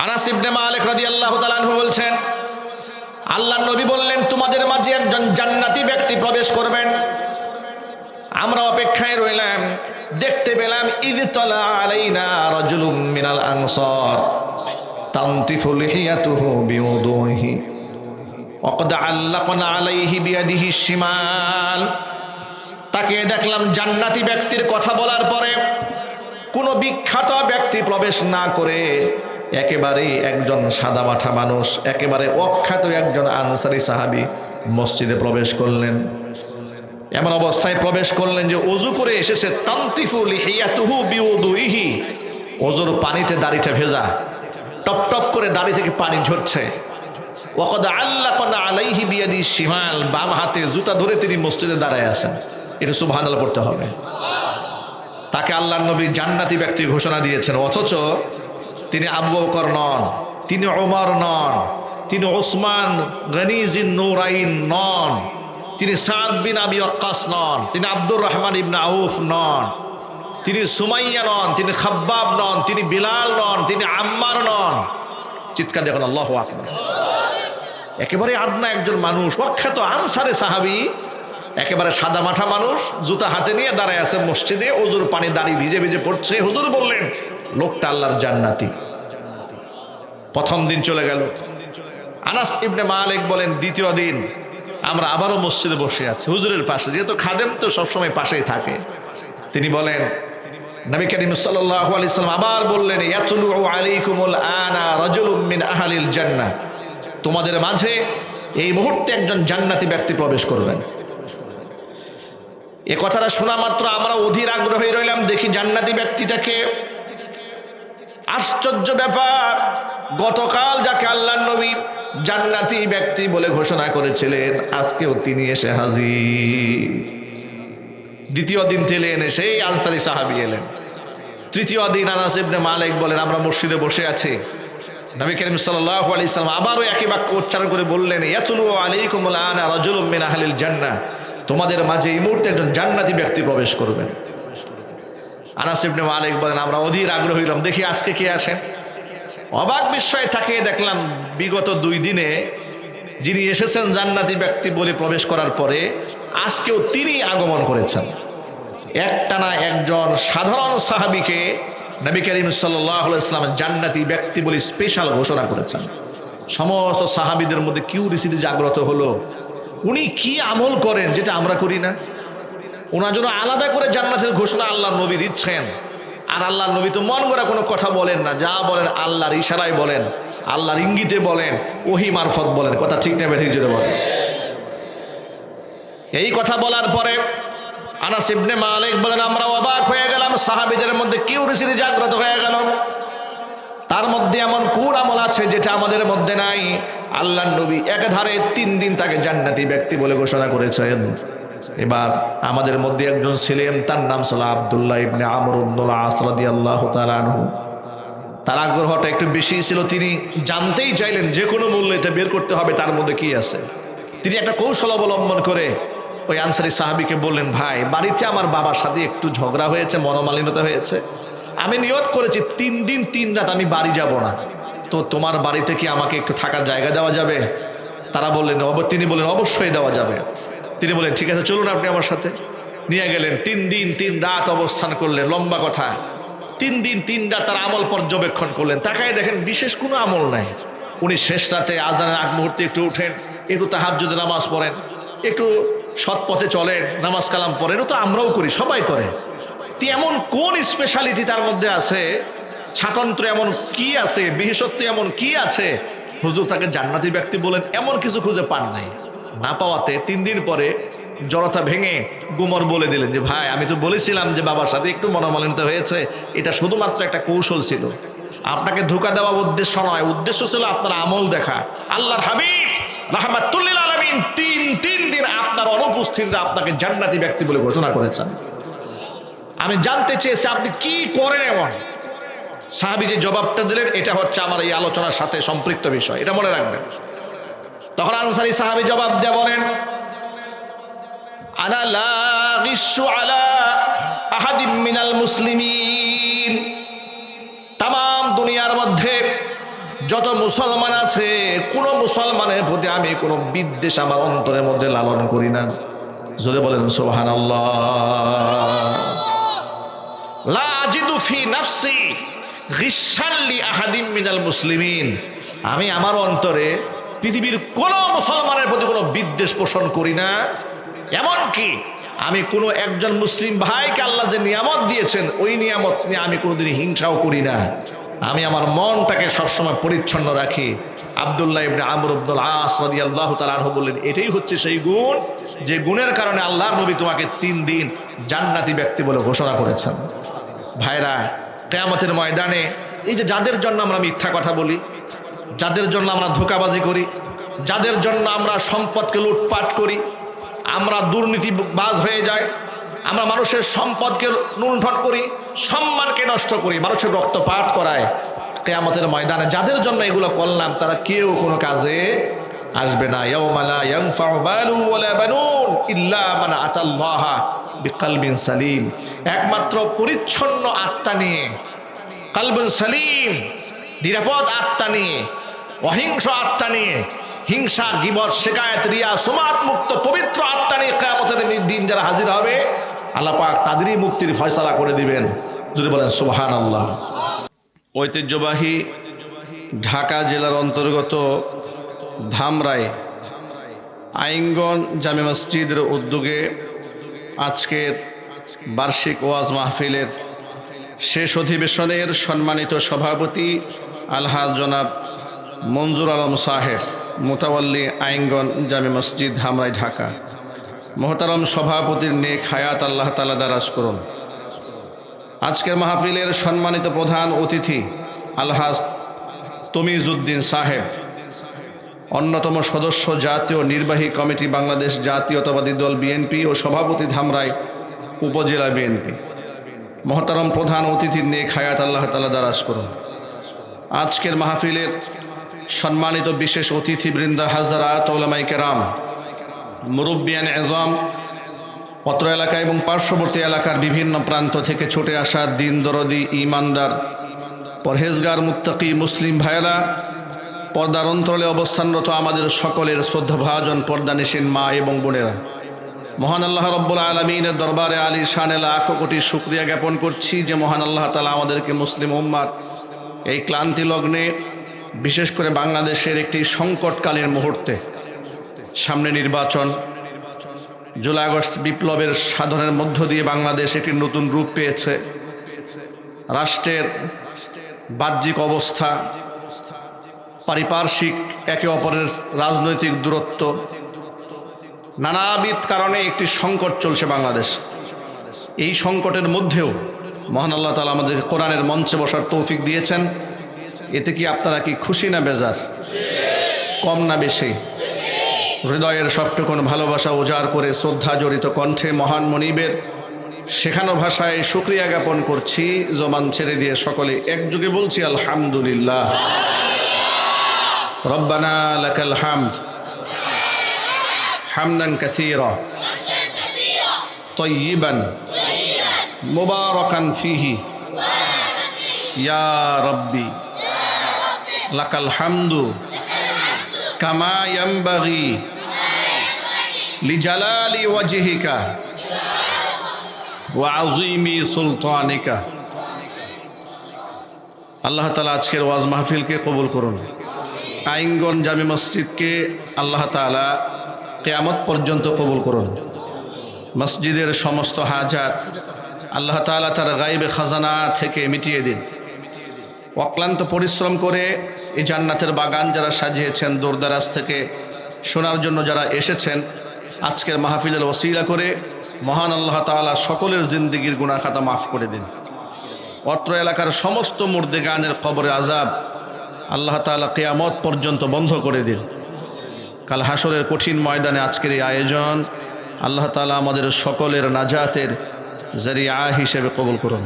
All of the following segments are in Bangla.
আনাস ইবনে মালিক রাদিয়াল্লাহু তাআলা আনহু বলছেন, আল্লাহর নবী বললেন, তোমাদের মাঝে একজন জান্নাতি ব্যক্তি প্রবেশ করবেন। আমরা অপেক্ষায় রইলাম, দেখতে পেলাম ইয তালা আলাইনা রাজুলুম মিনাল আনসার তানতিফু লিহিয়াতুহু বিউদুহি ওয়াকদ আল্লাকনা আলাইহি বিয়াদিহি শিমাল। তাকে দেখলাম জান্নাতি ব্যক্তির কথা বলার পরে কোনো বিখ্যাত ব্যক্তি প্রবেশ না করে একেবারে একজন সাদামাঠা মানুষ, একেবারে অখ্যাত একজন আনসারী সাহাবী মসজিদে প্রবেশ করলেন। এমন অবস্থায় প্রবেশ করলেন যে অজু করে এসেছে, তানতিফু লিহিয়াতুহু বিউদুহি, ওজুর পানিতে দাড়িটা ভেজা, টপ টপ করে দাড়ি থেকে পানি ঝরছে। ওয়াকদ আল্লাকনা আলাইহি বিয়াদিহি শিমাল, বাম হাতে জুতা ধরে তিনি মসজিদে দাঁড়ায় আছেন। এটা সুবহানাল্লাহ পড়তে হবে। তাকে আল্লাহর নবী জান্নাতি ব্যক্তির ঘোষণা দিয়েছেন, অথচ তিনি আবু বকর নন, তিনি ওমর নন, তিনি ওসমান গনি জিন নূরাইন নন, তিনি সাদ বিন আবি ওয়াক্কাস নন, তিনি আব্দুর রহমান ইবনে আউফ নন, তিনি সুমাইয়া নন, তিনি খাব্বাব নন, তিনি বিলাল নন, তিনি আম্মার নন। চিৎকার দেখুন আল্লাহু আকবার। একেবারে আদনা একজন মানুষ, অখ্যাত আনসারে সাহাবী, একেবারে সাদা মাঠা মানুষ, জুতা হাতে নিয়ে দাঁড়ায় আছে মসজিদে, ওজুর পানি দাড়ি ভিজে ভিজে পড়ছে। হুজুর বললেন, লোকটা আল্লাহর জান্নাতি। প্রথম দিন চলে গেল। আনাস ইবনে মালিক বলেন, দ্বিতীয় দিন আমরা আবারও মসজিদে বসে আছি হুজুরের পাশে, যেহেতু খাদেম তো সবসময় পাশেই থাকে। তিনি বলেন, নবী করিম সাল্লাল্লাহু আলাইহি সাল্লাম আবার বললেন, ইয়াতুলু আলাইকুমুল আনা রাজুলুম মিন আহলিল জান্নাহ, তোমাদের মাঝে এই মুহূর্তে একজন জান্নাতি ব্যক্তি প্রবেশ করবেন। এ কথাটা শোনা মাত্র আমরা অধীর আগ্রহী রইলাম, দেখি জান্নাতি ব্যক্তিটাকে। আশ্চর্য ব্যাপার, গতকাল যাকে আল্লাহর নবী জান্নাতি ব্যক্তি বলে ঘোষণা করেছিলেন, আজকেও তিনি এসে হাজির। দ্বিতীয় দিন এনে সেই আনসারী সাহাবী এলেন। তৃতীয় দিন আনাস ইবনে মালিক বলেন, আমরা মসজিদে বসে আছি, নবী করিম সাল্লাল্লাহু আলাইহি সাল্লাম আবারও একই বাক্য উচ্চারণ করে বললেন, ইয়াতুলু আলাইকুমুল আনা রাজুলুম মিন আহলিল জান্নাহ, তোমাদের মাঝে এই মুহূর্তে একজন জান্নাতি ব্যক্তি প্রবেশ করবেন। আনাস ইবনে মালিক বলেন, আমরা অধীর আগ্রহী হলাম, দেখি আজকে কে আসেন। অবাক বিস্ময়ে তাকিয়ে দেখলাম, বিগত 2 দিনে যিনি এসেছেন জান্নাতি ব্যক্তি বলে প্রবেশ করার পরে আজকেও তিনি আগমন করেছেন। একটানা একজন সাধারণ সাহাবীকে নবী করিম সাল্লাল্লাহু আলাইহি ওয়াসাল্লাম জান্নাতি ব্যক্তি বলে স্পেশাল ঘোষণা করেছেন। সমস্ত সাহাবীদের মধ্যে কিউরিসিটি জাগ্রত হলো, উনি কি আমল করেন যেটা আমরা করি না? ওনার জন্য আলাদা করে জান্নাতের ঘোষণা আল্লাহর নবী দিচ্ছেন। আর আল্লাহর নবী তো মন গড়া কোনো কথা বলেন না, যা বলেন আল্লাহর ইশারায় বলেন, আল্লাহর ইঙ্গিতে বলেন, ওহী মারফত বলেন। কথা ঠিক না বেঠিক জোরে বলেন। এই কথা বলার পরে আনাস ইবনে মালিক বলেন, আমরা অবাক হয়ে গেলাম, সাহাবীদের মধ্যে কিউরিসিটি জাগ্রত হয়ে গেল। তার মধ্যে এমন কোন আমল আছে যেটা আমাদের মধ্যে নাই? আল্লাহর নবী একধারে 3 দিন তাকে জান্নাতি ব্যক্তি বলে ঘোষণা করেছেন। এবার আমাদের মধ্যে একজন ছিলেন, তার নাম ছিল আব্দুল্লাহ ইবনে আমর ইবনুল আস রাদিয়াল্লাহু তাআলা আনহু। তার আগ্রহটা একটু বেশি ছিল, তিনি জানতেই চাইলেন যে কোনো মূল্যে এটা বের করতে হবে তার মধ্যে কি আছে। তিনি একটা কৌশল অবলম্বন করে ওই আনসারী সাহাবীকে বললেন, ভাই, বাড়িতে আমার বাবার সাথে একটু ঝগড়া হয়েছে, মনোমালিন্যতা হয়েছে, আমি নিয়ত করেছি 3 দিন 3 রাত আমি বাড়ি যাব না, তো তোমার বাড়িতে কি আমাকে একটু থাকার জায়গা দেওয়া যাবে? তারা বললেন, তিনি বললেন, অবশ্যই দেওয়া যাবে। তিনি বলেন, ঠিক আছে, চলুন আপনি আমার সাথে। নিয়ে গেলেন। 3 দিন 3 রাত অবস্থান করলেন। লম্বা কথা, 3 দিন 3 রাত তার আমল পর্যবেক্ষণ করলেন। তাকায় দেখেন বিশেষ কোনো আমল নাই। উনি শেষ রাতে আজানের আগ মুহূর্তে একটু উঠেন, একটু তাহাজ্জুদের নামাজ পড়েন, একটু সৎ পথে চলেন, নামাজ কালাম পড়েন, তো আমরাও করি, সবাই করে। এমন কোন স্পেশালিটি তার মধ্যে আছে, স্বাতন্ত্র এমন কি আছে, বিশেষত্ব এমন কি আছে, হুজুর তাকে জান্নাতি ব্যক্তি বলেন? এমন কিছু খুঁজে পান নাই। না পাওয়াতে 3 দিন পরে জড়তা ভেঙে গুমর বলে দিলেন যে, ভাই, আমি তো বলেছিলাম যে বাবার সাথে একটু মনোমালিন্যতা হয়েছে, এটা শুধুমাত্র একটা কৌশল ছিল, আপনাকে ধোঁকা দেওয়ার উদ্দেশ্য নয়, উদ্দেশ্য ছিল আপনার আমল দেখা। আল্লাহর হাবিব রাহমাতুল লিল আলামিন 3 দিন আপনার অনুপস্থিতিতে আপনাকে জান্নাতি ব্যক্তি বলে ঘোষণা করেছেন। আমি জানতে চেয়েছি আপনি কি করেন এমন? সাহাবী যে জবাবটা দিলেন, এটা হচ্ছে আমার এই আলোচনার সাথে সম্পৃক্ত বিষয়, এটা মনে রাখবেন। তখন আনসারী সাহাবী জবাব দিয়ে বলেন, আনা লা গিশু আলা আহাদিম মিনাল মুসলিমিন, তাম দুনিয়ার মধ্যে যত মুসলমান আছে কোন মুসলমানের প্রতি আমি কোনো বিদ্বেষ আমার অন্তরের মধ্যে লালন করি না। জোরে বলেন সুবহানাল্লাহ। লা আজিদু ফি নাফসি গিশশান লি আহাদিম মিনাল মুসলিমিন, আমি আমার অন্তরে পৃথিবীর কোন মুসলমানের প্রতি কোনো বিদ্বেষ পোষণ করি না। এমনকি আমি কোনো একজন মুসলিম ভাইকে আল্লাহ যে নিয়ামত দিয়েছেন ওই নিয়ামত নিয়ে আমি কোনোদিন হিংসাও করি না। আমি আমার মনটাকে সবসময় পরিচ্ছন্ন রাখি। আব্দুল্লাহ ইবনে আমর ইবনুল আস রাদিয়াল্লাহু তাআলা আনহু বললেন, এটাই হচ্ছে সেই গুণ যে গুণের কারণে আল্লাহর নবী তোমাকে 3 দিন জান্নাতি ব্যক্তি বলে ঘোষণা করেছেন। ভাইরা, কিয়ামতের ময়দানে এই যে যাদের জন্য আমরা মিথ্যা কথা বলি, যাদের জন্য আমরা ধোঁকাবাজি করি, যাদের জন্য আমরা সম্পদকে লুটপাট করি, আমরা দুর্নীতিবাজ হয়ে যাই, আমরা মানুষের সম্পদকে লুণ্ঠন করি, সম্মানকে নষ্ট করি, মানুষের রক্তপাত করায়, কিয়ামতের ময়দানে যাদের জন্য এগুলো করলাম তারা কেউ কোনো কাজে আসবে না। ইয়াউমা লা ইয়ানফাউ মালুন ওয়ালা বানুন ইল্লা মান আতাল্লাহা বিকলবিন সালিম, একমাত্র পরিচ্ছন্ন আত্মা নিয়ে, কলবুন সালিম, নিরাপদ আত্মা নিয়ে, অহিংস আত্মা নিয়ে, হিংসা গীবত শিকায়েত রিয়া সুমাত মুক্ত পবিত্র আত্মা নিয়ে কিয়ামতের দিন যারা হাজির হবে আল্লাহ পাক তাদেরই মুক্তির ফয়সালা করে দিবেন। যদি বলেন সুবহানাল্লাহ। ঐতিহ্যবাহী ঢাকা জেলার অন্তর্গত ধামরাই আইঙ্গন জামে মসজিদের উদ্যোগে আজকের বার্ষিক ওয়াজ মাহফিলের শেষ অধিবেশনের সম্মানিত সভাপতি আলহাজ জনাব মঞ্জুর আলম সাহেব, মুতাওয়াল্লি আইঙ্গন জামে মসজিদ ধামরাই ঢাকা, মোহতারম সভাপতির নেক হায়াত আল্লাহ তাআলা দারাজ করুন। আজকের মাহফিলের সম্মানিত প্রধান অতিথি আলহাজ তমিজউদ্দিন সাহেব, অন্যতম সদস্য জাতীয় নির্বাহী কমিটি বাংলাদেশ জাতীয়তাবাদী দল বিএনপি ও সভাপতি ধামরাই উপজেলা বিএনপি, মোহতারম প্রধান অতিথির নেক হায়াত আল্লাহ তাআলা দারাজ করুন। আজকের মাহফিলের সম্মানিত বিশেষ অতিথিবৃন্দ হাজরাত উলামায়ে কেরাম, মুরব্বিয়ান এজম, অত্র এলাকা এবং পার্শ্ববর্তী এলাকার বিভিন্ন প্রান্ত থেকে ছুটে আসা দিন দরদি ইমানদার পরহেজগার মুত্তাকি মুসলিম ভাইয়েরা, পর্দার অন্তরালে অবস্থানরত আমাদের সকলের শ্রদ্ধাভাজন পর্দানিসীন মা এবং বোনেরা, মহান আল্লাহ রব্বুল আলামিনের দরবারে আলী শানে লাখ কোটি শুকরিয়া জ্ঞাপন করছি যে মহান আল্লাহ তাআলা আমাদেরকে মুসলিম উম্মাত এই ক্লান্তি লগ্নে, বিশেষ করে বাংলাদেশের একটি সংকটকালীন মুহূর্তে, সামনে নির্বাচন, জুলাই আগস্ট বিপ্লবের সাধনের মধ্য দিয়ে বাংলাদেশ একটি নতুন রূপ পেয়েছে। রাষ্ট্রের বাহ্যিক অবস্থা, পারিপার্শ্বিক একে অপরের রাজনৈতিক দূরত্ব, নানাবিধ কারণে একটি সংকট চলছে বাংলাদেশ। এই সংকটের মধ্যেও মহান আল্লাহ তাআলা আমাদের কোরআনের মঞ্চে বসার তৌফিক দিয়েছেন। এতে কি আপনারা কি খুশি না বেজার? কম না বেশি? হৃদয়ের সবটুকুন ভালোবাসা উজাড় করে শ্রদ্ধা জড়িত কণ্ঠে মহান মনিবের শেখানো ভাষায় শুকরিয়া জ্ঞাপন করছি। জবান ছেড়ে দিয়ে সকলে একযোগে বলছি আলহামদুলিল্লাহ। রব্বানা লাকাল হামদ হামদান কাসীরা তাইয়িবান মুবারাকান ফীহি ইয়া রাব্বি লাকাল হামদু কামা ইয়ানবাগি লিজালালি ওয়াজহিকা ওয়া আযীমি সুলতানিকা। আল্লাহ তাআলা আজকের ওয়াজ মাহফিলকে কবুল করুন। আইঙ্গন জামে মসজিদকে আল্লাহ তাআলা কিয়ামত পর্যন্ত কবুল করুন। মসজিদের সমস্ত হাজাত আল্লাহ তাআলা তার গায়বে খাজানা থেকে মিটিয়ে দিন। অক্লান্ত পরিশ্রম করে এই জান্নাতের বাগান যারা সাজিয়েছেন, দূরদারাজ থেকে শোনার জন্য যারা এসেছেন, আজকের মাহফিলের ওসিলা করে মহান আল্লাহ তাআলা সকলের জিন্দেগির গুনাহ খাতা মাফ করে দিন। অত্র এলাকার সমস্ত মুর্দেগানের কবরে আযাব আল্লাহ তাআলা কিয়ামত পর্যন্ত বন্ধ করে দিন। কাল হাসরের কঠিন ময়দানে আজকের এই আয়োজন আল্লাহ তাআলা আমাদের সকলের নাজাতের জরিয়া হিসেবে কবুল করুন।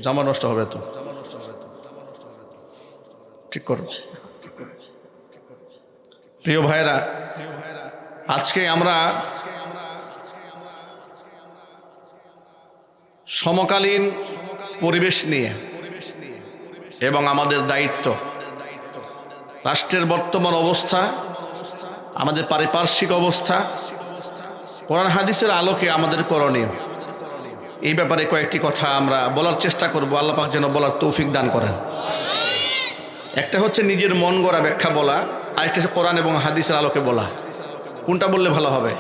জামা নষ্ট হবে তো, ঠিক করো। প্রিয় ভাইরা, আজকে আমরা সমকালীন পরিবেশ নিয়ে এবং আমাদের দায়িত্ব, রাষ্ট্রের বর্তমান অবস্থা, আমাদের পারিপার্শ্বিক অবস্থা, কোরআন হাদিসের আলোকে আমাদের করণীয়, এই ব্যাপারে কয়েকটি কথা আমরা বলার চেষ্টা করব। আল্লাহ পাক যেন বলার তৌফিক দান করেন। একটা হচ্ছে নিজের মন গড়া ব্যাখ্যা বলা, আরেকটা হচ্ছে কোরআন এবং হাদিসের আলোকে বলা। কোনটা বললে ভালো হবে?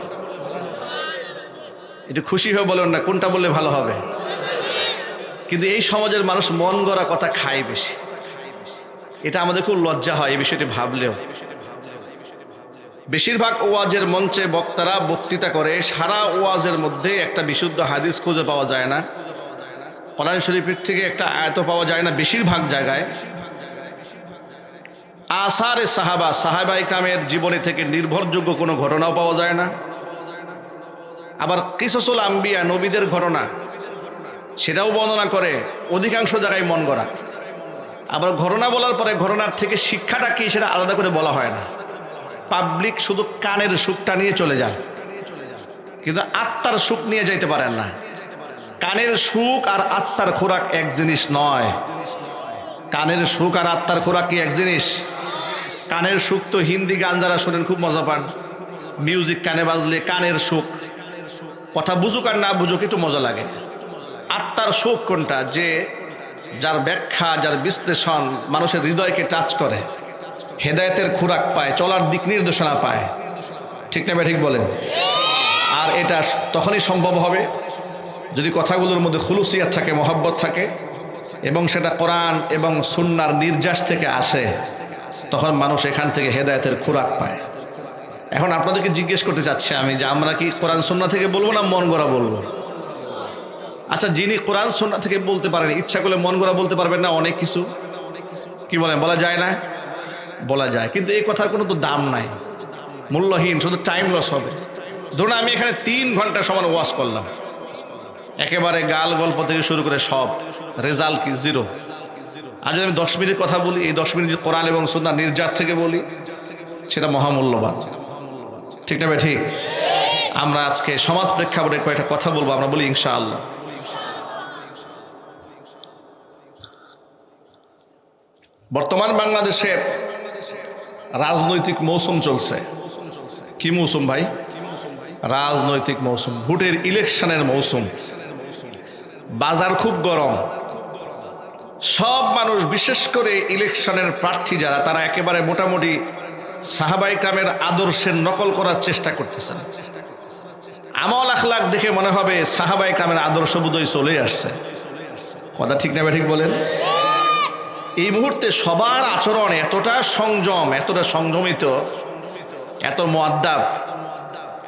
একটু খুশি হয়ে বলেন না, কোনটা বললে ভালো হবে? কিন্তু এই সমাজের মানুষ মন গড়া কথা খায় বেশি। এটা আমাদের খুব লজ্জা হয় এই বিষয়টি ভাবলেও। বেশিরভাগ ওয়াজের মঞ্চে বক্তারা বক্তৃতা করে, সারা ওয়াজের মধ্যে একটা বিশুদ্ধ হাদিস খুঁজে পাওয়া যায় না, কোরআন শরীফের থেকে একটা আয়াত পাওয়া যায় না। বেশিরভাগ জায়গায় আসারে সাহাবা ইকরামের জীবনী থেকে নির্ভরযোগ্য কোনো ঘটনাও পাওয়া যায় না। আবার কিসসুল আম্বিয়া, নবীদের ঘটনা, সেটাও বর্ণনা করে, অধিকাংশ জায়গায় মন গড়া। আবার ঘটনা বলার পরে ঘটনার থেকে শিক্ষাটা কি সেটা আলাদা করে বলা হয় না। পাবলিক শুধু কানের সুখটা নিয়ে চলে যায়, কিন্তু আত্মার সুখ নিয়ে যাইতে পারেন না। কানের সুখ আর আত্মার খোরাক এক জিনিস নয়। কানের সুখ আর আত্মার খোরাক কি এক জিনিস? কানের সুখ তো হিন্দি গান যারা শোনেন খুব মজা পান, মিউজিক কানে বাজলে কানের সুখ, কথা বুঝুক আর না বুঝুক একটু মজা লাগে। আত্মার সুখ কোনটা? যে যার ব্যাখ্যা, যার বিশ্লেষণ মানুষের হৃদয়কে টাচ করে, হেদায়েতের খোরাক পায়, চলার দিক নির্দেশনা পায়। ঠিক না? ঠিক বলেন। আর এটা তখনই সম্ভব হবে যদি কথাগুলোর মধ্যে খুলুসিয়াত থাকে, মহব্বত থাকে, এবং সেটা কোরআন এবং সুন্নাহর নির্যাস থেকে আসে। তখন মানুষ এখান থেকে হেদায়েতের খোরাক পায়। এখন আপনাদেরকে জিজ্ঞেস করতে চাচ্ছি আমি যে আমরা কি কোরআন সুন্নাহ থেকে বলবো না মন গড়া বলবো? আচ্ছা, যিনি কোরআন সুন্নাহ থেকে বলতে পারেন, ইচ্ছা করলে মন গড়া বলতে পারবেন না অনেক কিছু? কি বলেন, বলা যায় না? বলা যায়, কিন্তু এই কথার কোনো তো দাম নাই, মূল্যহীন, শুধু টাইম লস হবে। ধরুন আমি এখানে 3 ঘন্টা সমান ওয়াজ করলাম, একেবারে গাল গল্প থেকে শুরু করে সব, রেজাল্ট কি? 0। আর যদি আমি 10 মিনিট কথা বলি, এই 10 মিনিট কোরআন এবং সুন্নাহ নির্যাস থেকে বলি, সেটা মহামূল্যবান। ঠিক না? ঠিক। আমরা আজকে সমাজ প্রেক্ষাপটে কয়েকটা কথা বলবো, আমরা বলি ইনশাআল্লাহ। বর্তমান বাংলাদেশের রাজনৈতিক মৌসুম চলছে। কি মৌসুম ভাই? রাজনৈতিক মৌসুম, ভোটের ইলেকশনের মৌসুম। বাজার খুব গরম। সব মানুষ, বিশেষ করে ইলেকশনের প্রার্থী যারা, তারা একেবারে মোটামুটি সাহাবায়ে কেরামের আদর্শের নকল করার চেষ্টা করতেছেন। আমল আখলাক দেখে মনে হবে সাহাবায়ে কেরামের আদর্শ বোধহয় চলে আসছে। কথা ঠিক না ঠিক বলেন? এই মুহূর্তে সবার আচরণ এতটা সংযম, এতটা সংযমিত, এত মুআদ্দাব।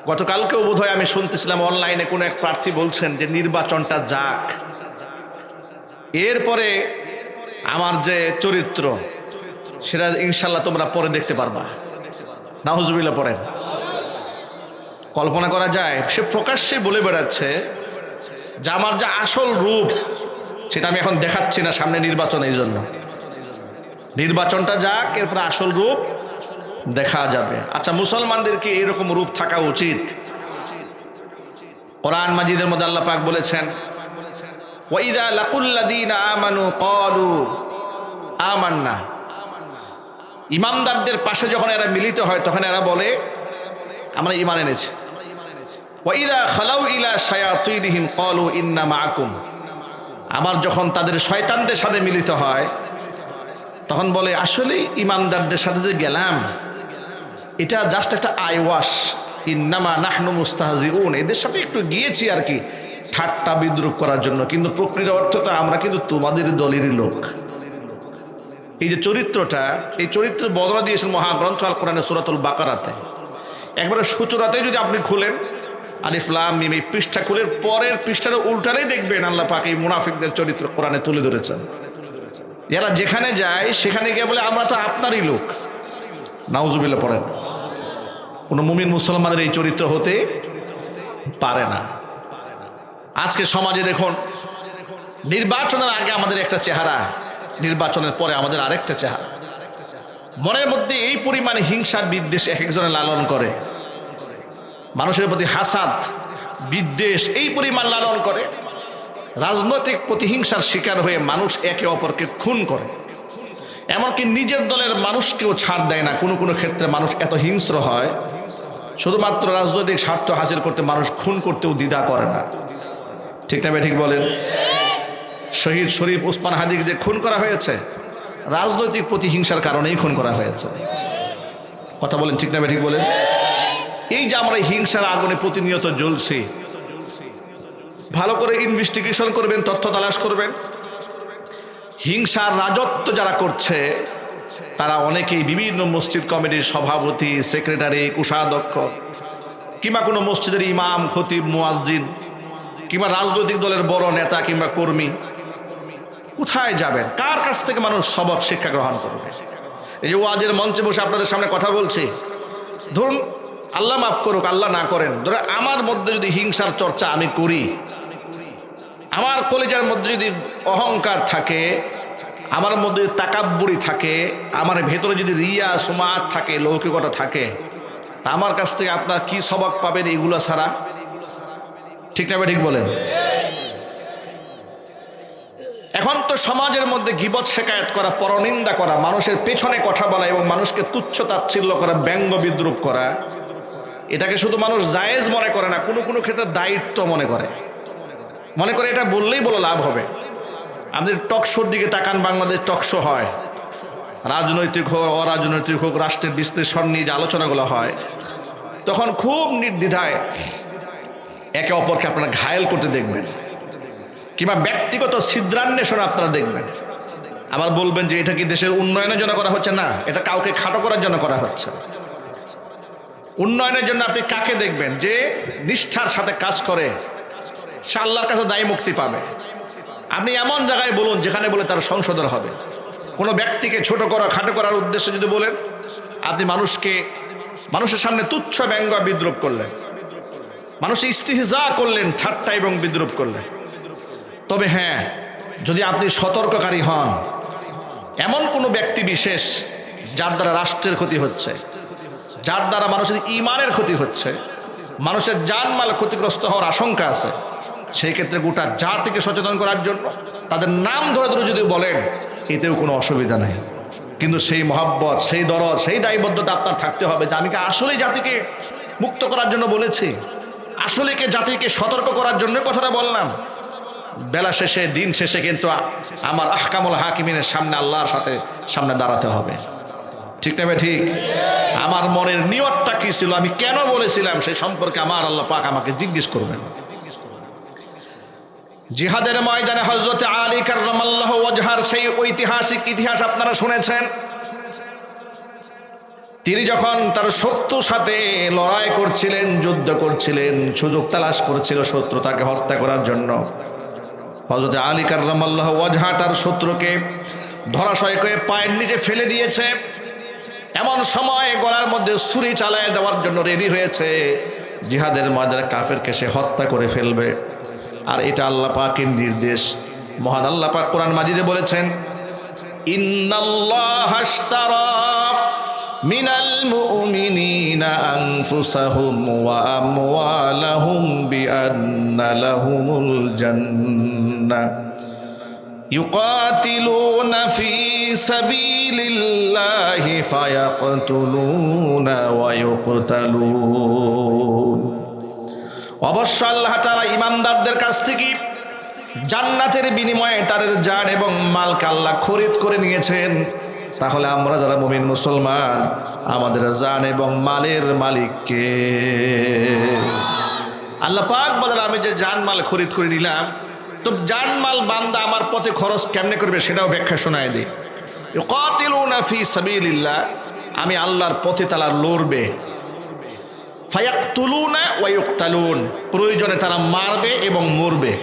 গতকালকেও বোধহয় আমি শুনতেছিলাম অনলাইনে কোনো এক প্রার্থী বলছেন যে নির্বাচনটা যাক, এরপরে আমার যে চরিত্র সেটা ইনশাল্লাহ তোমরা পরে দেখতে পারবা। নাউজুবিল্লাহ পড়েন। কল্পনা করা যায় সে প্রকাশ্যে বলে বেড়াচ্ছে যে আমার যে আসল রূপ সেটা আমি এখন দেখাচ্ছি না, সামনে নির্বাচন, এই জন্য নির্বাচনটা যাক, এরপরে আসল রূপ দেখা যাবে। আচ্ছা, মুসলমানদের কি এরকম রূপ থাকা উচিত? কোরআন মাজিদের মধ্যে আল্লাহ পাক বলেছেন, ওয়াইদা লাকুল্লাযীনা আমানু ক্বালু আমান্না। ইমানদারদের পাশে যখন এরা মিলিত হয় তখন এরা বলে আমরা ঈমান এনেছি। ওয়াইদা খালাউ ইলা শায়াতিনহিম ক্বালু ইন্না মাআকুম। আবার যখন তাদের শয়তানদের সাথে মিলিত হয় তখন বলে আসলে ইমানদারদের সাথে যে গেলাম এটা জাস্ট একটা আইওয়াশ, ইন্নামা নাহনু মুস্তাহজিউন, এদের সাথে একটু গিয়েছি আর কি ঠাট্টা বিদ্রুপ করার জন্য, কিন্তু প্রকৃত অর্থটা আমরা কিন্তু তোমাদের দলেরই লোক। এই যে চরিত্রটা, এই চরিত্রের বর্ণনা দিয়েছেন মহাগ্রন্থ আল কোরআনের সূরাতুল বাকারাতে। একবারে সূচনাতে যদি আপনি খুলেন আলিফ লাম মিম, এই পৃষ্ঠা খুলে পরের পৃষ্ঠার উল্টালেই দেখবেন আল্লাহ পাক এই মুনাফিকদের চরিত্র কোরআনে তুলে ধরেছেন। এরা যেখানে যায় সেখানে গিয়ে বলে আমরা তো আপনারই লোক। নাউজুবিল্লাহ পড়েন। কোন মুমিন মুসলমানের এই চরিত্র হতে পারে না। আজকে সমাজে দেখুন, নির্বাচনের আগে আমাদের একটা চেহারা, নির্বাচনের পরে আমাদের আরেকটা চেহারা। মনের মধ্যে এই পরিমাণে হিংসা বিদ্বেষ এক একজনের লালন করে, মানুষের প্রতি হাসাদ বিদ্বেষ এই পরিমাণ লালন করে, রাজনৈতিক প্রতিহিংসার শিকার হয়ে মানুষ একে অপরকে খুন করে, এমনকি নিজের দলের মানুষকেও ছাড় দেয় না। কোনো কোনো ক্ষেত্রে মানুষ এত হিংস্র হয়, শুধুমাত্র রাজনৈতিক স্বার্থ হাসিল করতে মানুষ খুন করতেও দ্বিধা করে না। ঠিক না ঠিক বলেন? শহীদ শরীফ ওসমান হাদিকে যে খুন করা হয়েছে, রাজনৈতিক প্রতিহিংসার কারণেই খুন করা হয়েছে। কথা বলেন, ঠিক না ঠিক বলেন? এই যে আমরা হিংসার আগুনে প্রতিনিয়ত জ্বলছি, ভালো করে ইনভেস্টিগেশন করবেন, তথ্য তালাশ করবেন। হিংসার রাজত্ব যারা করছে তারা অনেকেই বিভিন্ন মসজিদ কমিটির সভাপতি, সেক্রেটারি, কোষাধ্যক্ষ, কিংবা কোনো মসজিদের ইমাম, খতিব, মুয়াজ্জিন, কিংবা রাজনৈতিক দলের বড় নেতা কিংবা কর্মী। কোথায় যাবেন? কার কাছ থেকে মানুষ সবক শিক্ষা গ্রহণ করবে? এই যে ওয়াজের মঞ্চে বসে আপনাদের সামনে কথা বলছি, ধরুন আল্লাহ মাফ করুক, আল্লাহ না করেন, ধরুন আমার মধ্যে যদি হিংসার চর্চা আমি করি, আমার কলিজার মধ্যে যদি অহংকার থাকে, আমার মধ্যে যদি তাকাব্বুরি থাকে, আমার ভেতরে যদি রিয়া সুমাত থাকে, লৌকিকতা থাকে, আমার কাছ থেকে আপনার কি সবক পাবেন এগুলো ছাড়া? ঠিক না ঠিক বলেন? এখন তো সমাজের মধ্যে গীবত শেকায়েত করা, পরনিন্দা করা, মানুষের পেছনে কথা বলা এবং মানুষকে তুচ্ছ তাচ্ছিল্য করা, ব্যঙ্গ বিদ্রুপ করা, এটাকে শুধু মানুষ জায়েজ মনে করে না, কোনো কোনো ক্ষেত্রে দায়িত্ব মনে করে এটা বললেই বলো লাভ হবে। আমাদের টকশোর দিকে তাকান, বাংলাদেশ টকশো হয়, রাজনৈতিক হোক অরাজনৈতিক হোক, রাষ্ট্রের বিশ্লেষণ নিয়ে যে আলোচনাগুলো হয়, তখন খুব নির্দ্বিধায় একে অপরকে আপনারা ঘায়েল করতে দেখবেন, কিংবা ব্যক্তিগত ছিদ্রান্বেষণ আপনারা দেখবেন। আবার বলবেন যে এটা কি দেশের উন্নয়নের জন্য করা হচ্ছে? না, এটা কাউকে খাটো করার জন্য করা হচ্ছে। উন্নয়নের জন্য আপনি কাকে দেখবেন? যে নিষ্ঠার সাথে কাজ করে, সে আল্লাহর কাছে দায়ী মুক্তি পাবে। আপনি এমন জায়গায় বলুন যেখানে বলে তার সংশোধন হবে। কোনো ব্যক্তিকে ছোট করা, খাটো করার উদ্দেশ্যে যদি বলেন, আপনি মানুষের সামনে তুচ্ছ ব্যঙ্গ বিদ্রুপ করলেন, মানুষের ইস্তিহজা করলেন, ঠাট্টা এবং বিদ্রুপ করলেন। তবে হ্যাঁ, যদি আপনি সতর্ককারী হন, এমন কোনো ব্যক্তি বিশেষ যার দ্বারা রাষ্ট্রের ক্ষতি হচ্ছে, যার দ্বারা মানুষের ঈমানের ক্ষতি হচ্ছে, মানুষের জানমাল ক্ষতিগ্রস্ত হওয়ার আশঙ্কা আছে, সেই ক্ষেত্রে গোটা জাতিকে সচেতন করার জন্য তাদের নাম ধরে ধরে যদি বলেন, এতেও কোনো অসুবিধা নেই। কিন্তু সেই মহব্বত, সেই দরদ, সেই দায়বদ্ধতা আপনার থাকতে হবে যে আমি কি আসলেই জাতিকে মুক্ত করার জন্য বলেছি, আসলে কি জাতিকে সতর্ক করার জন্য কথাটা বললাম। বেলা শেষে, দিন শেষে কিন্তু আমার আহকামুল হাকিমিনের সামনে, আল্লাহর সামনে দাঁড়াতে হবে। ঠিক না ঠিক? আমার মনের নিয়তটা কি ছিল, আমি কেন বলেছিলাম, সেই সম্পর্কে আমার আল্লাহ পাক আমাকে জিজ্ঞেস করবেন। জিহাদের ময়দানে হযরত আলী কাররামাল্লাহু ওয়াজহার সেই ঐতিহাসিক ইতিহাস আপনারা শুনেছেন। তিনি যখন তার শত্রুর সাথে লড়াই করছিলেন, যুদ্ধ করছিলেন, সুযোগ তালাশ করেছিল শত্রু তাকে হত্যা করার জন্য, হযরত আলী কাররামাল্লাহু ওয়াজহা তার শত্রুকে ধরাশয় করে পায়ের নিচে ফেলে দিয়েছে। এমন সময় গলার মধ্যে ছুরি চালায় দেওয়ার জন্য রেডি হয়েছে। জিহাদের ময়দানে কাফেরকে সে হত্যা করে ফেলবে। আর এটা আল্লাহ পাকের নির্দেশ। মহান আল্লাহ পাক কোরআন মাজিদে বলেছেন, ইন্নাল্লাহা আশতারা মিনাল মুমিনিনা আনফুসাহুম ওয়া আমওয়ালাহুম বিআন্না লাহুমুল জান্নাহ ইউকাতিলুনা ফি সাবিলিল্লাহি ফায়াকতুলুনা ওয়া ইউকতালুন। অবশ্য আল্লাহ তাআলা ঈমানদারদের কাছ থেকে জান্নাতের বিনিময়ে তাদের জান এবং মালকে আল্লাহ খরিদ করে নিয়েছেন। তাহলে আমরা যারা মুমিন মুসলমান, আমাদের জান এবং মালের মালিককে আল্লাহ পাক বলেন, আমি যে জান মাল খরিদ করে নিলাম, তো জান মাল বান্দা আমার পথে খরচ কেমনে করবে সেটাও ব্যাখ্যা শোনায় দিই। ইউকাতিলুনা ফি সাবিলিল্লাহ, আমি আল্লাহর পথে তারা লড়বে। ফায়াকতুলুনা ওয়া ইউকতালুন, প্রয়োজনে তারা মারবে এবং মরবে।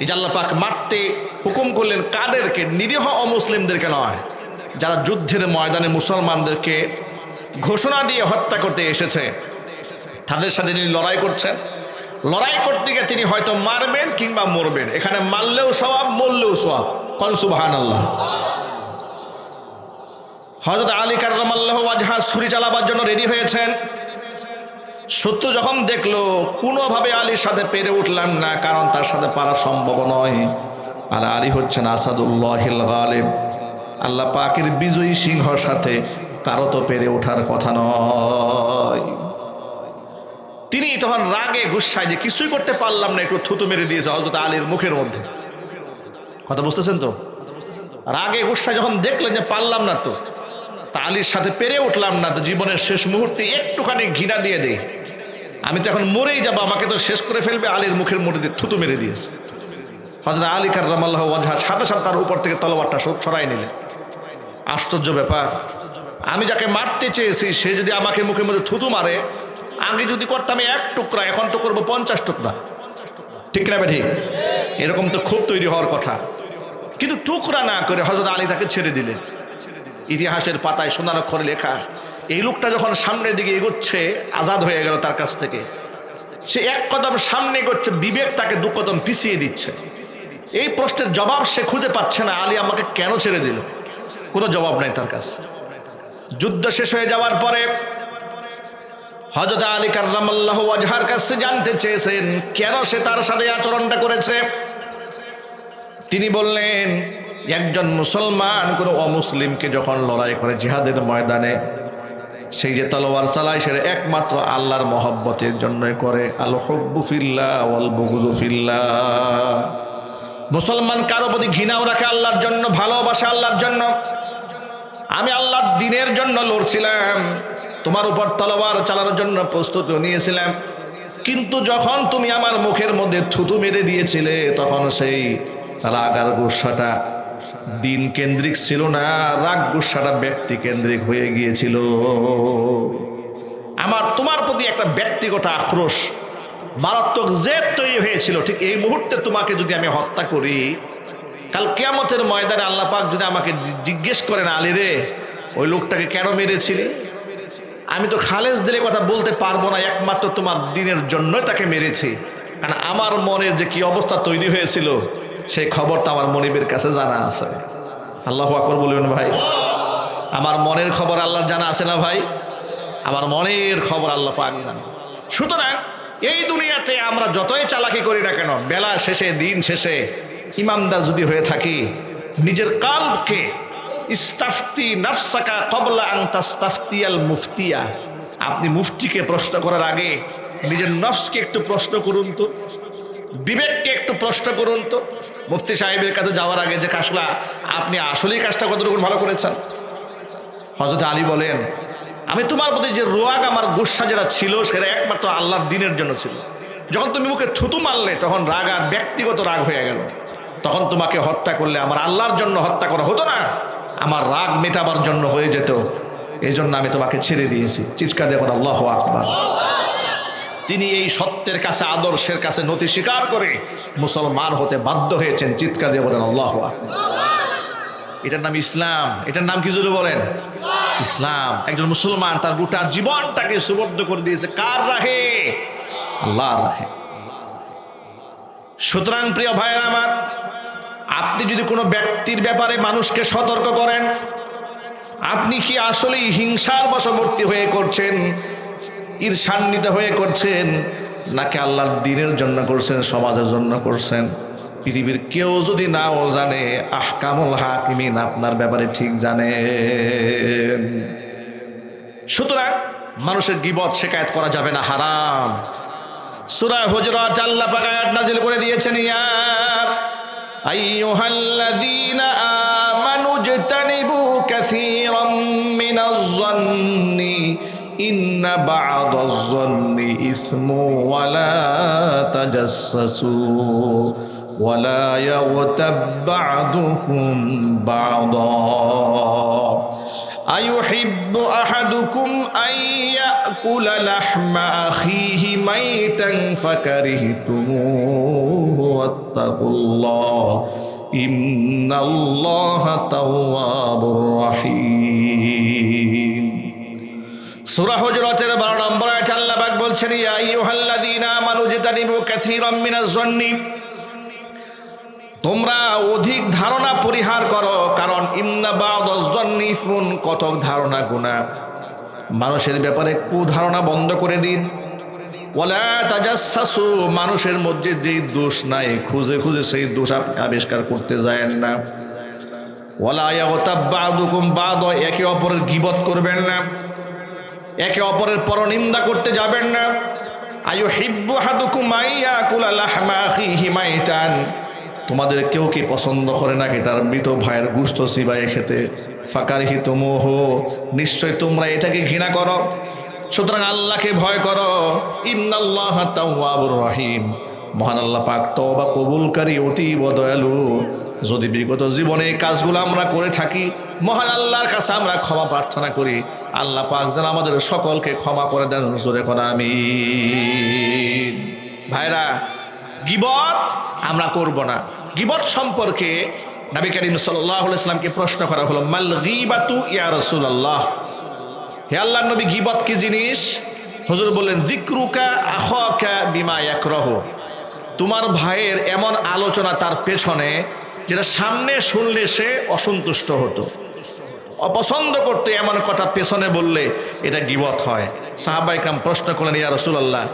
এই যে আল্লাহ পাক মারতে হুকুম করলেন কাদেরকে? নিরীহ অমুসলিমদেরকে নয়, যারা যুদ্ধের ময়দানে মুসলমানদেরকে ঘোষণা দিয়ে হত্যা করতে এসেছে, তাদের সাথে তিনি লড়াই করছেন। লড়াই করতে গিয়ে তিনি হয়তো মারবেন কিংবা মরবেন। এখানে মারলেও সওয়াব, মরলেও সওয়াব। কোন সুবহানাল্লাহ। হযরত আলী কাররামাল্লাহু ওয়াজহা ছুরি চালাবার জন্য রেডি হয়েছেন। শত্রু যখন দেখলো কোনোভাবে আলীর সাথে পেরে উঠলাম না, কারণ তার সাথে পারা সম্ভব নয়, আর আলী হচ্ছেন আসাদুল্লাহিল গালিব, আল্লাহ পাকের বিজয়ী সিংহর সাথে কারো তো পেরে ওঠার কথা নয়। তিনি তখন রাগে গুসায় যে কিছুই করতে পারলাম না, একটু থুতু মেরে দিয়েছে হযরত আলীর মুখের মধ্যে। কথা বুঝতেছেন তো? রাগে গুসায় যখন দেখলেন যে পারলাম না, তো আলীর সাথে পেরে উঠলাম না, তো জীবনের শেষ মুহূর্তে একটুখানি ঘৃণা দিয়ে দেই, আমি তো এখন মরেই যাবো, আমাকে তো শেষ করে ফেলবে, আলীর মুখের মধ্যে দিয়ে থুতু মেরে দিয়েছে। হযরত আলী কাররামাল্লাহু ওয়াজহা সাথে সাথে তার উপর থেকে তলোয়ারটা সরাই নিলেন। আশ্চর্য ব্যাপার, আমি যাকে মারতে চেয়েছি সে যদি আমাকে মুখের মধ্যে থুতু মারে, আগে যদি করতাম এক টুকরা, এখন তো করবো 50 টুকরা। ঠিক না ঠিক? এরকম তো খুব তৈরি হওয়ার কথা, কিন্তু টুকরা না করে হযরত আলী তাকে ছেড়ে দিলেন। ইতিহাসের পাতায় সোনার অক্ষরে লেখা, এই লোকটা যখন সামনের দিকে এগোচ্ছে, আজাদ হয়ে গেল তার কাছ থেকে, সে এক কদম সামনে এগোচ্ছে, বিবেক তাকে 2 কদম পিছিয়ে দিচ্ছে। এই প্রশ্নের জবাব সে খুঁজে পাচ্ছে না, আলী আমাকে কেন ছেড়ে দিল, কোনো জবাব নাই তার কাছে। যুদ্ধ শেষ হয়ে যাওয়ার পরে হযরত আলী কাররামাল্লাহু ওয়াজহার কাছে জানতে চেয়েছেন কেন সে তার সাথে আচরণটা করেছে। তিনি বললেন, একজন মুসলমান কোনো অমুসলিমকে যখন লড়াই করে জিহাদের ময়দানে, সেই যে তলোয়ার চালায় সেটা একমাত্র আল্লাহর মহব্বতের জন্যই করে। আল হুব্বু ফিল্লাহ ওয়াল বুগযু ফিল্লাহ। মুসলমান কারো প্রতি ঘৃণাও রাখে আল্লাহর জন্য, ভালোবাসা আল্লাহর জন্য। আমি আল্লাহর দ্বীনের জন্য লড়ছিলাম, তোমার উপর তলোয়ার চালানোর জন্য প্রস্তুতি নিয়েছিলাম, কিন্তু যখন তুমি আমার মুখের মধ্যে থুতু মেরে দিয়েছিলে, তখন সেই রাগ আর গুসাটা দিন কেন্দ্রিক ছিল না, রাগ গুসাটা ব্যক্তি কেন্দ্রিক হয়ে গিয়েছিল। আমার তোমার প্রতি একটা ব্যক্তিগত আক্রোশ, মারাত্মক জেদ তৈরি হয়েছিল। ঠিক এই মুহূর্তে তোমাকে যদি আমি হত্যা করি, কাল কিয়ামতের ময়দানে আল্লাহ পাক যদি আমাকে জিজ্ঞেস করেন, আলী রে ওই লোকটাকে কেন মেরেছিলি, আমি তো খালেস দিলে কথা বলতে পারবো না, একমাত্র তোমার দ্বীনের জন্যই তাকে মেরেছি। কারণ আমার মনের যে কি অবস্থা তৈরি হয়েছিল, সেই খবরটা আমার মনিবের কাছে জানা আছে। আল্লাহু আকবার বলবেন ভাই। আমার মনের খবর আল্লাহর জানা আছে না ভাই? আমার মনের খবর আল্লাহ পাক জানে। সুতরাং এই দুনিয়াতে আমরা যতই চালাকি করি না কেন, বেলা শেষে দিন শেষে ইমানদার যদি হয়ে থাকি, নিজের কালবকে ইস্তাফতি নাফসাকা ক্বাবলা আন তাস্তাফতিয়াল মুফতিয়া, আপনি মুফতিকে প্রশ্ন করার আগে নিজের নফসকে একটু প্রশ্ন করুন তো, বিবেককে একটু প্রশ্ন করুন তো। মুফতি সাহেবের কাছে যাওয়ার আগে যে আসলে আপনি আসলেই কাজটা কতটুকু ভালো করেছেন। হযরত আলী বলেন, আমি তোমার প্রতি যে রাগ আমার গুসা যেটা ছিল, সেটা একমাত্র আল্লাহর দ্বীনের জন্য ছিল। যখন তুমি মুখে থুতু মারলে, তখন রাগ আর ব্যক্তিগত রাগ হয়ে গেল। তখন তোমাকে হত্যা করলে আমার আল্লাহর জন্য হত্যা করা হতো না, আমার রাগ মেটাবার জন্য হয়ে যেত। এই জন্য আমি তোমাকে ছেড়ে দিয়েছি। চিৎকার দিয়ে বলেন আল্লাহু আকবার। তিনি এই সত্যের কাছে, আদর্শের কাছে নতি স্বীকার করে মুসলমান হতে বাধ্য হয়েছেন। চিৎকার দিয়ে বলেন আল্লাহু আকবার। এটার নাম ইসলাম। এটার নাম কি জোরে বলেন? ইসলাম। একজন মুসলমান তার গোটা জীবনটাকে সুবদ্ধ করে দিয়েছে কার রাহে? আল্লাহর রাহে। সুতরাং প্রিয় ভাইয়েরা আমার, আপনি যদি কোনো ব্যক্তির ব্যাপারে মানুষকে সতর্ক করেন, আপনি কি আসলেই হিংসার বশবর্তী হয়ে করছেন, ঈর্ষান্বিত হয়ে করছেন, নাকি আল্লাহর দ্বীনের জন্য করছেন, সমাজের জন্য করছেন? পৃথিবীর কেউ যদি নাও জানে, আহকামুল হাকিমিন আপনার ব্যাপারে ঠিক জানেন। সুতরাং মানুষের গীবত শিকায়েত করা যাবে না, হারাম। সূরা হুজুরাত আল্লাহ পাক আয়াত নাযিল করে দিয়েছেন, ইয়া আইয়ুহাল্লাযীনা আমানু ইজতানিবু কাসীরাম মিনাজ-যন্নি ইন্না বা'দাজ-যন্নি ইসমু ওয়া লা তাজাসসু ওয়া লা ইয়াগতাব বা'দুকুম বা'দা আইয়ুহিব্বু আহাদুকুম আন ইয়াকুলা লাহমা আখিহি মাইতান ফাকারিহতুমুহু ওয়াত্তাকুল্লাহ ইন্নাল্লাহা তাওয়াবুর রাহিম। সূরা হুজুরাতের 12 নম্বর আয়াতে আল্লাহ পাক বলছেন, ইয়া আইয়ুহাল্লাযীনা আমানু ইজতানিবু কাসীরাম মিনাজ-যন্নি, তোমরা অধিক ধারণা পরিহার করো, কারণ ইন্না বা'দাজ-যন্নি ইসমুন, কতক ধারণা গুনাহ। মানুষের ব্যাপারে কুধারণা বন্ধ করে দিন। ওয়ালা তাজাসসু, মানুষের মধ্যে যেই দোষ নাই খুঁজে খুঁজে সেই দোষ আপনি আবিষ্কার করতে যায়েন না। ওয়ালা ইয়াগতাব বা'দুকুম বা'দ, একে অপরের গীবত করবেন না, একে অপরের পরনিন্দা করতে যাবেন না। আয়ুহিব্বু আহাদুকুম আইয়াকুলা লাহমা আখিহি মাইতান, তোমাদের কেউ কি পছন্দ করে নাকি তার মৃত ভাইয়ের গোশত চিবায়ে খেতে? ফাকারিহিতুমুহু, নিশ্চয় তোমরা এটাকে ঘৃণা করো। সুতরাং আল্লাহকে ভয় করো। ইন্নাল্লাহা তাওয়াবুর রহিম, মহান আল্লাহ পাক তওবা কবুলকারী, অতীব দয়ালু। যদি বিগত জীবনে এই কাজগুলো আমরা করে থাকি, মহান আল্লাহর কাছে আমরা ক্ষমা প্রার্থনা করি। আল্লাহ পাক যেন আমাদের সকলকে ক্ষমা করে দেন। জোরে করে আমিন। ভাইরা, গীবত আমরা করব না। গীবত সম্পর্কে নবী করিম সাল্লাল্লাহু আলাইহি ওয়াসাল্লামকে প্রশ্ন করা হলো, মাল গীবাতু ইয়া রাসূলুল্লাহ, হে আল্লাহর নবী, গীবত কি জিনিস? হুজুর বললেন, যিকরুকা আখাকা বিমা ইয়াকরাহু, তোমার ভাইয়ের এমন আলোচনা তার পেছনে যেটা সামনে শুনলে সে অসন্তুষ্ট হতো, অপছন্দ করতে, এমন কথা পেছনে বললে এটা গীবত হয়। সাহাবায়ে কেরাম প্রশ্ন করলেন, ইয়া রাসূলুল্লাহ,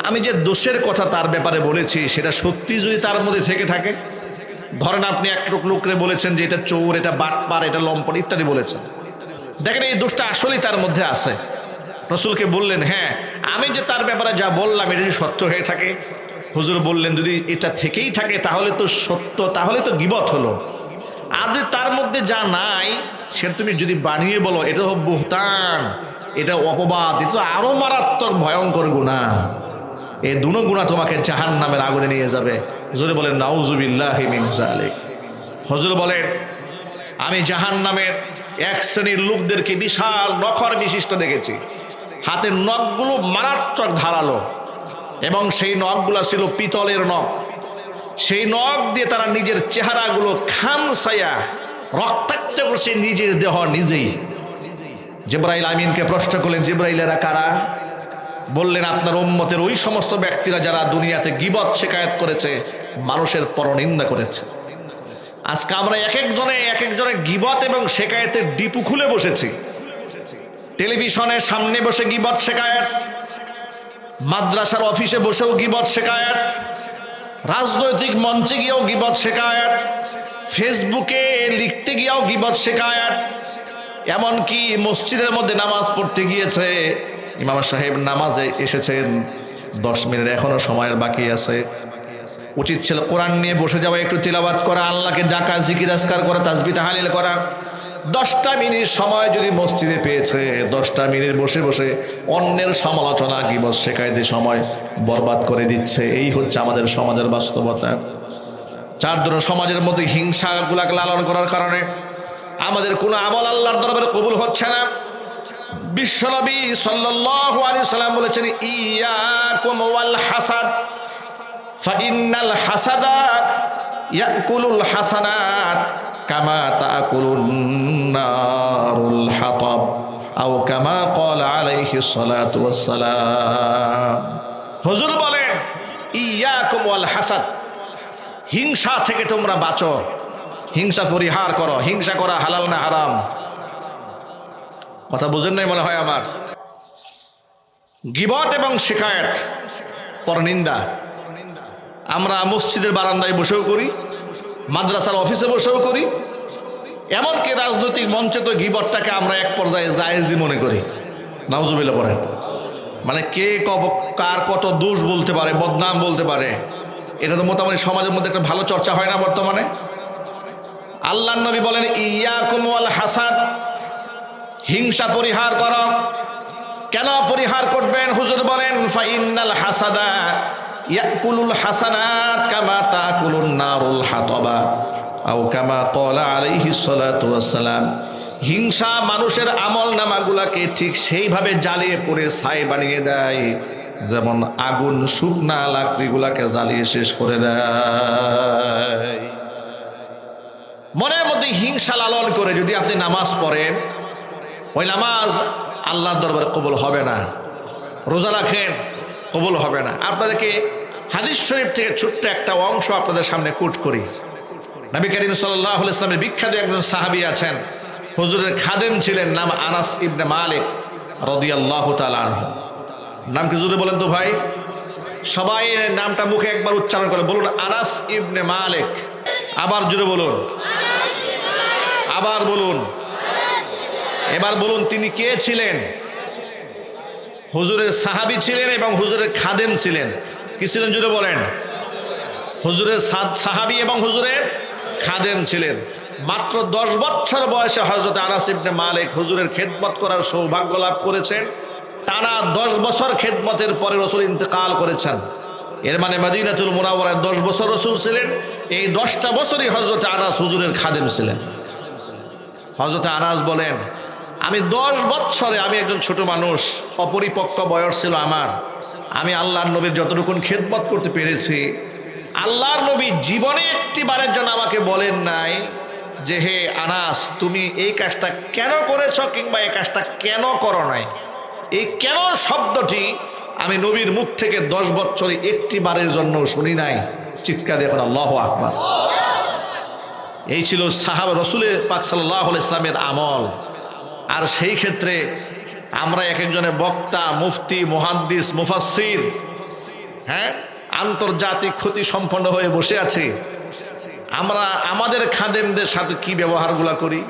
আমি যে দোষের কথা তার ব্যাপারে বলেছি সেটা সত্যি যদি তার মধ্যে থেকে থাকে, ধরেন আপনি এক লোকরে বলেছেন যে এটা চোর, এটা বাটপার, এটা লম্পট ইত্যাদি বলেছেন, দেখেন এই দোষটা আসলেই তার মধ্যে আছে। রাসূলকে বললেন, হ্যাঁ, আমি যে তার ব্যাপারে যা বললাম এটা যদি সত্য হয়ে থাকে। হুজুর বললেন, যদি এটা থেকেই থাকে তাহলে তো সত্য, তাহলে তো গীবত হলো। আর যদি তার মধ্যে যা নাই সেটা তুমি যদি বানিয়ে বলো, এটা হলো বুহতান, এটা অপবাদ, এটা তো আরো মারাত্মক ভয়ঙ্কর গুনাহ। এই দুনো গুনাহ তোমাকে জাহান্নামের আগুনে নিয়ে যাবে। হুজুর বলেন, নাউযুবিল্লাহি মিন যালিক। হুজুর বলেন, আমি জাহান্নামের এক শ্রেণীর লোকদেরকে বিশাল নখর বিশিষ্ট দেখেছি, হাতের নখগুলো মারাত্মক ধারালো, এবং সেই নখগুলো ছিল পিতলের নখ। সেই নখ দিয়ে তারা নিজের চেহারাগুলো খামসায়া রক্তাক্ত করছে, নিজের দেহ নিজেই। জিবরাইল আমিনকে প্রশ্ন করলেন, জিবরাইলেরা কারা? বললেন, আপনার উম্মতের ওই সমস্ত ব্যক্তিরা যারা দুনিয়াতে গীবত শিকায়ত করেছে, মানুষের পরনিন্দা করেছে। আজকে আমরা এক একজনে গীবত এবং শিকায়েতের ডিপু খুলে বসেছি। টেলিভিশনের সামনে বসে গীবত শিকায়েত, মাদ্রাসার অফিসে বসেও গীবত শিকায়েত, রাজনৈতিক মঞ্চে গিয়েও গীবত শিকায়েত, ফেসবুকে লিখতে গিয়েও গীবত শিকায়েত, এমনকি মসজিদের মধ্যে নামাজ পড়তে গিয়েছে, ইমাম সাহেব নামাজে এসেছেন, 10 মিনিট এখনো সময়ের বাকি আছে, উচিত ছিল কোরআন নিয়ে বসে যাওয়া, একটু তিলাওয়াত করা, আল্লাহকে ডাকা, জিকির আজকার করা, তাসবিহ তাহলিল করা। 10টা মিনিট সময় যদি মসজিদে পেয়েছে, 10টা মিনিট বসে বসে অন্যের সমালোচনা, গীবত শিকায়েতে সময় বরবাদ করে দিচ্ছে। এই হচ্ছে আমাদের সমাজের বাস্তবতা। যার জন্য সমাজের মধ্যে হিংসাগুলাকে লালন করার কারণে আমাদের কোনো আমল আল্লাহর দরবারে কবুল হচ্ছে না। বিশ্বনবী সাল্লাল্লাহু আলাইহি সাল্লাম বলেছেন, ইয়াকুম ওয়াল হাসাদ ফাইন্নাল হাসাদা ইয়াকুলুল হাসানাত কামা তাকুলুন নারুল হাতাব আও কামা ক্বালা আলাইহিস সালাতু ওয়াস সালাম। হুজুর বলেন, ইয়াকুম ওয়াল হাসাদ, হিংসা থেকে তোমরা বাঁচো, হিংসা পরিহার করো। হিংসা করা হালাল না হারাম? কথা বুঝেন নাই মনে হয় আমার। গীবত এবং শিকায়েত, পরনিন্দা আমরা মসজিদের বারান্দায় বসেও করি, মাদ্রাসার অফিসে বসেও করি, এমনকি রাজনৈতিক মঞ্চে তো গীবতটাকে আমরা এক পর্যায়ে জায়েজই মনে করি। নাউজুবিল্লাহ পড়েন। মানে কে কার কত দোষ বলতে পারে, বদনাম বলতে পারে, এটা তো মোটামুটি সমাজের মধ্যে একটা ভালো চর্চা হয় না বর্তমানে। আল্লাহর নবী বলেন, ইয়াকুম ওয়াল হাসাদ, হিংসা পরিহার করো। কেন পরিহার করবেন? হুজুর বলেন, ফাইন্নাল হাসাদা ইয়াকুলুল হাসানাত কামা তাকুলুন নারুল হাতাবা আও কামা ক্বালা আলাইহিস সালাতু ওয়াস সালাম। হিংসা মানুষের আমল নামাগুলাকে ঠিক সেইভাবে জ্বালিয়ে পুড়ে ছাই বানিয়ে দেয়, যেমন আগুন শুকনা লাকড়িগুলাকে জ্বালিয়ে শেষ করে দেয়। মনের মধ্যে হিংসা লালন করে যদি আপনি নামাজ পড়েন, ওই নামাজ আল্লাহর দরবারে কবুল হবে না। রোজা রাখেন, কবুল হবে না। আপনাদেরকে হাদিস শরীফ থেকে ছোট্ট একটা অংশ আপনাদের সামনে কোট করি। নবী করিম সাল্লাল্লাহু আলাইহি ওয়াসাল্লামের বিখ্যাত একজন সাহাবী আছেন, হুজুরের খাদেম ছিলেন, নাম আনাস ইবনে মালিক রাদিয়াল্লাহু তাআলা আনহু। নাম কি জোরে বলেন তো ভাই? সবাই নামটা মুখে একবার উচ্চারণ করে বলুন, আনাস ইবনে মালিক। আবার জোরে বলুন, আবার বলুন, এবার বলুন তিনি কে ছিলেন? হুজুরের সাহাবী ছিলেন এবং হুজুরের খাদেম ছিলেন। কি ছিলেন জোরে বলেন? হুজুরের সাহাবী এবং হুজুরের খাদেম ছিলেন। মাত্র 10 বছর বয়সে হযরত আনাস ইবনে মালিক হুজুরের খেদমত করার সৌভাগ্য লাভ করেছেন। টানা 10 বছর খেদমতের পরে রাসূল ইন্তেকাল করেছেন। এর মানে মদিনাতুল মুনাওয়ারায় 10 বছর রাসূল ছিলেন। এই 10টা বছরই হযরত আনাস হুজুরের খাদেম ছিলেন। হযরত আনাস বলেন, আমি 10 বছরে, আমি একজন ছোট মানুষ, অপরিপক্ক বয়স ছিল আমার, আমি আল্লাহর নবীর যতটুকুন খেদমত করতে পেরেছি, আল্লাহর নবী জীবনে একটি বারের জন্য আমাকে বলেন নাই যে হে আনাস তুমি এই কাজটা কেন করেছ কিংবা এই কাজটা কেন করো নাই। এই কেন শব্দটি আমি নবীর মুখ থেকে 10 বছরে একটি বারের জন্য শুনি নাই। চিৎকার দেখুন আল্লাহু আকবার। এই ছিল সাহাবা রাসূলের পাক সাল্লাল্লাহু আলাইহি ইসলামের আমল। আর সেই ক্ষেত্রে আমরা এক একজনের বক্তা, মুফতি, মুহাদ্দিস, মুফাসসির, হ্যাঁ, আন্তর্জাতিক খ্যাতি সম্পন্ন হয়ে বসে আছি। আমরা আমাদের খাদেমদের সাথে কি ব্যবহারগুলো করি,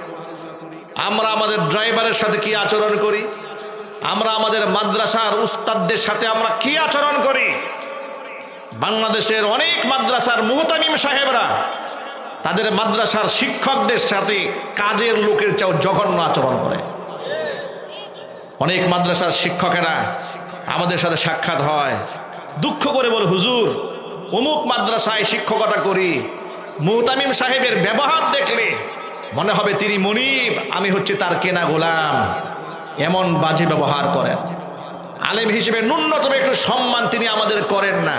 আমরা আমাদের ড্রাইভারের সাথে কি আচরণ করি, আমরা আমাদের মাদ্রাসার উস্তাদদের সাথে আমরা কি আচরণ করি। বাংলাদেশের অনেক মাদ্রাসার মুহতামিম সাহেবরা তাদের মাদ্রাসার শিক্ষকদের সাথে কাজের লোকের চেয়েও জঘন্য আচরণ করে। অনেক মাদ্রাসার শিক্ষকেরা আমাদের সাথে সাক্ষাৎ হয়, দুঃখ করে বলে হুজুর অমুক মাদ্রাসায় শিক্ষকতা করি, মুহতামিম সাহেবের ব্যবহার দেখলে মনে হবে তিনি মনিব, আমি হচ্ছে তার কেনা গোলাম। এমন বাজে ব্যবহার করেন। আলেম হিসেবে ন্যূনতম একটু সম্মান তিনি আমাদের করেন না,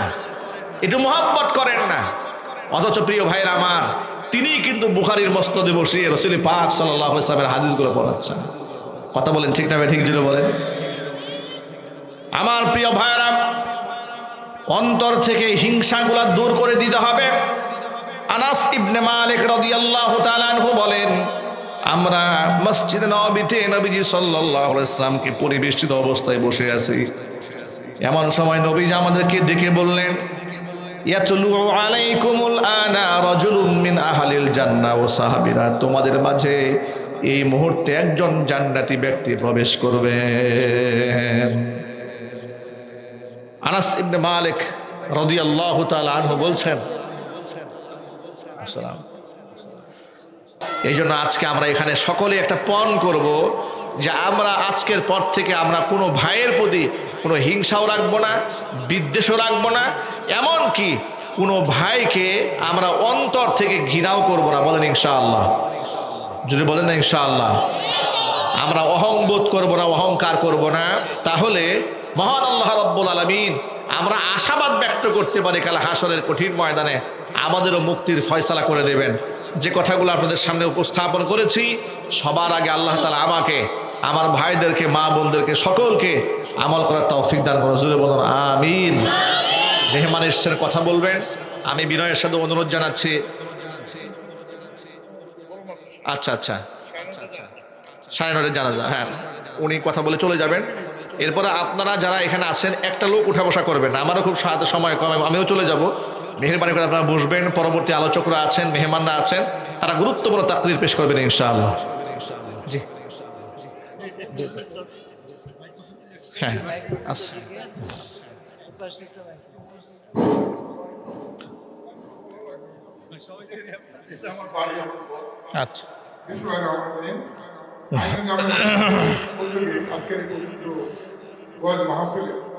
একটু মোহাব্বত করেন না। অথচ প্রিয় ভাইরা আমার, তিনি কিন্তু বুখারীর মসনদে বসিয়ে রাসূল পাক সাল্লাল্লাহু আলাইহি ওয়াসাল্লামের হাদিসগুলো পড়াচ্ছেন। কথা বলেন ঠিক না? ঠিক জুড়ে বলেন। আমার প্রিয় ভাইরা, অন্তর থেকে হিংসাগুলা দূর করে দিতে হবে। আনাস ইবনে মালিক রাদিয়াল্লাহু তাআলা আনহু বলেন, আমরা মসজিদে নববীতে নবীজি সাল্লাল্লাহু আলাইহি ওয়াসাল্লামকে পরিবেষ্টিত অবস্থায় বসে আছি। এমন সময় নবীজি আমাদেরকে ডেকে বললেন, ইয়াতলু আলাইকুমুল আনা রাজুলুম মিন আহলিল জান্নাহ ওয়া সাহাবীরা, তোমাদের মাঝে এই মুহূর্তে একজন জান্নাতি ব্যক্তি প্রবেশ করবেন। আনাস ইবনে মালিক রাদিয়াল্লাহু তাআলা আনহু বলছেন, আসসালাম, এই জন্য আজকে আমরা এখানে সকলে একটা পণ করব যে আমরা আজকের পর থেকে আমরা কোনো ভাইয়ের প্রতি কোনো হিংসাও রাখবো না, বিদ্বেষও রাখবো না, এমনকি কোনো ভাইকে আমরা অন্তর থেকে ঘৃণাও করবো না। বলেন ইনশাআল্লাহ, যদি বলেন না ইনশাআল্লাহ। আমরা অহংবোধ করবো না, অহংকার করবো না। তাহলে মহান আল্লাহ রাব্বুল আলামিন, আমরা আশাবাদ ব্যক্ত করতে পারি কাল হাসরের কঠিন ময়দানে আমাদেরও মুক্তির ফয়সালা করে দেবেন। যে কথাগুলো আপনাদের সামনে উপস্থাপন করেছি, সবার আগে আল্লাহ তাআলা আমাকে, আমার ভাইদেরকে, মা বোনদেরকে, সকলকে আমল করার তৌফিক দান করুন। জোরে বলুন আমিন। মেহমান এসেছেন, কথা বলবেন। আমি বিনয়ের সাথে অনুরোধ জানাচ্ছি। আচ্ছা আচ্ছা, 9:30 জানাজা, হ্যাঁ, উনি কথা বলে চলে যাবেন। এরপরে আপনারা যারা এখানে আছেন একটা লোক উঠা বসা করবেন, আমারও খুব সময় কম, আমিও চলে যাব। মেহেরবানি করে আপনারা বসবেন। পরবর্তী আলোচকরা আছেন, মেহমানরা আছেন, তারা গুরুত্বপূর্ণ তাকরীর পেশ করবেন ইনশাআল্লাহ। জি, হ্যাঁ, আচ্ছা, আচ্ছা, আজকের পবিত্র ওয়াজ মাহফিলে